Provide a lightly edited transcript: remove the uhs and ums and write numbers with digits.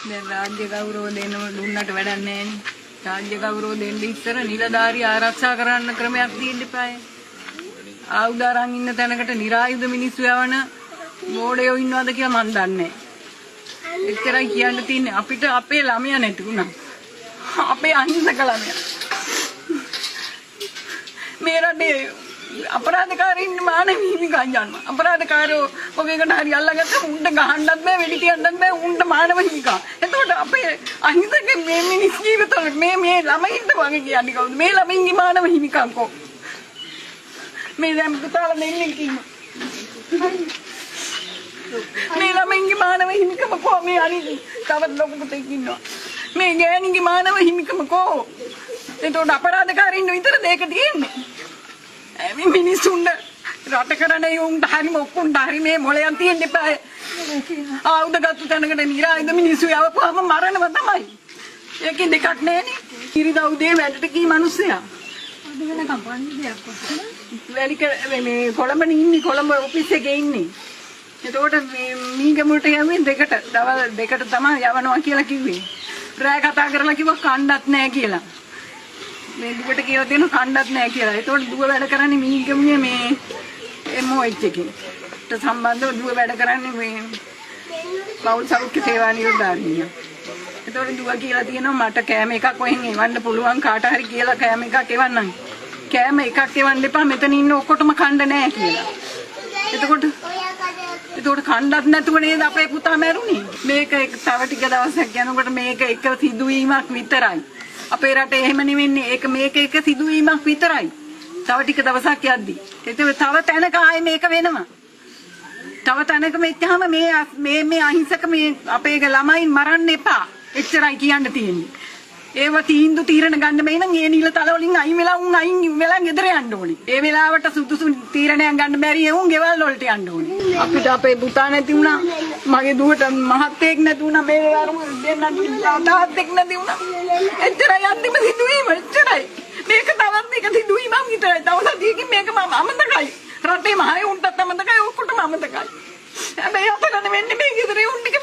දැන් රාජ්‍ය ගෞරව දුන්නට වැඩක් නැහැ නේ. රාජ්‍ය ගෞරව දෙන්න ඉස්සර නිලධාරී ආරක්ෂා කරන්න ක්‍රමයක් තියෙන්න එපායි. ආයුධ අරන් ඉන්න තැනකට නිරායුධ මිනිස්සු යවන මෝඩයෝ ඉන්නවද කියලා මන් දන්නේ නැහැ. එච්චරයි කියන්න තියෙන්නේ. අපිට අපේ ළමයා නැති වුණා. අපේ අහිංසක ළමයා. මේ රටේ අපරාධකාරීන් මානව හිමිකම් යනවා. අපරාධකාරෝ ඔකේකට හරි අල්ලගත්ත උන්ට ගහන්නත් බෑ, වෙඩි තියන්නත් බෑ, උන්ට මානව හිමිකම්. එතකොට අපේ අහිංසක මේ මිනිස් ජීවිතවල මේ ළමයින්ට වගේ කියන්නේ කවුද? මේ ළමයින්ගේ මානව හිමිකම් කො? මේ දැන් පුතාලා දෙන්නේ කිව්වා. මේ ළමයින්ගේ මානව හිමිකම කො? මේ අනිත් තවත් ලොකු පුතෙක් ඉන්නවා. මේ ගෑණිගේ මානව හිමිකම කො? එතකොට අපරාධකාරීන් විතර දෙක තියෙන්නේ. මේ මිනිසුන්ට රට කරන්නේ උන්ට හරි මොක්කුන්ට හරි මේ මොලයන් තියෙන්න එපා. ආයුධ ගත්ත තැනකට නිරායුධ මිනිස්සු යවපුවාම මරණව තමයි. ඒකෙන් දෙකක් නෑනේ. ඉරිදා උදේ වැඩට ගිය මිනිස්සයා. අද වෙනකම් පන්නේ දෙයක් වගේ. මේ කොළඹනේ ඉන්නේ, කොළඹ ඔෆිස් එකේ ඉන්නේ. එතකොට මේ මීගමුට යන්නේ දවල් දෙකට තමයි යවනවා කියලා කිව්වේ. රෑ කතා කරලා කිව්වා කණ්ඩත් නෑ කියලා. මේ දුවට කියලා දෙන කණ්ඩත් නැහැ කියලා. ඒතකොට දුව වැඩ කරන්නේ මීගමුවේ මේ MOH එකේ. ඒත් සම්බන්ධව දුව වැඩ කරන්නේ මේ පෞල් සෞඛ්‍ය සේවා නිලධාරිනිය. ඒතකොට දුව කියලා තියෙනවා මට කෑම එකක් කොහෙන් එවන්න පුළුවන් කාට හරි කියලා කෑම එකක් එවන්නම්. කෑම එකක් එවන්න එපා මෙතන ඉන්න ඔක්කොටම කණ්ඩ නැහැ කියලා. එතකොට කණ්ඩත් නැතුව නේද අපේ පුතා මැරුණේ. මේක තව ටික දවසක් යනකොට මේක එක සිදුවීමක් විතරයි. අපේ රටේ එහෙම නෙවෙන්නේ. ඒක මේක එක සිදුවීමක් විතරයි. තව ටික දවසක් යද්දි. ඒක තව තැනක ආයේ මේක වෙනවා. තව තැනක මෙච්චාම මේ අහිංසක මේ අපේ ළමයින් මරන්න එපා. එච්චරයි කියන්න තියෙන්නේ. ඒව තීරණ ගන්න බැයි නම් ඒ නිල තල වලින් අයින් වෙලා ගෙදර යන්න ඕනේ. ඒ වෙලාවට සුදුසු තීරණයක් ගන්න බැරි එවුන් ගෙවල් වලට යන්න ඕනේ. අපිට අපේ පුතා නැති වුණා. මගේ දුවට මහත්තයෙක් නැති වුණා. මේ අරම දෙන්නත් තාත්තෙක් නැති වුණා. එච්චරයි අන්තිම සිදුවීම. එච්චරයි. මේක තවත් එක සිදුවීමක් විතරයි. දවසකින් මේක මම අමතකයි. රටේ මහේ උන්ටත් අමතකයි, ඔක්කොටම අමතකයි. හැබැයි අපිට වෙන්නේ මේ ගෙදර උන් ටික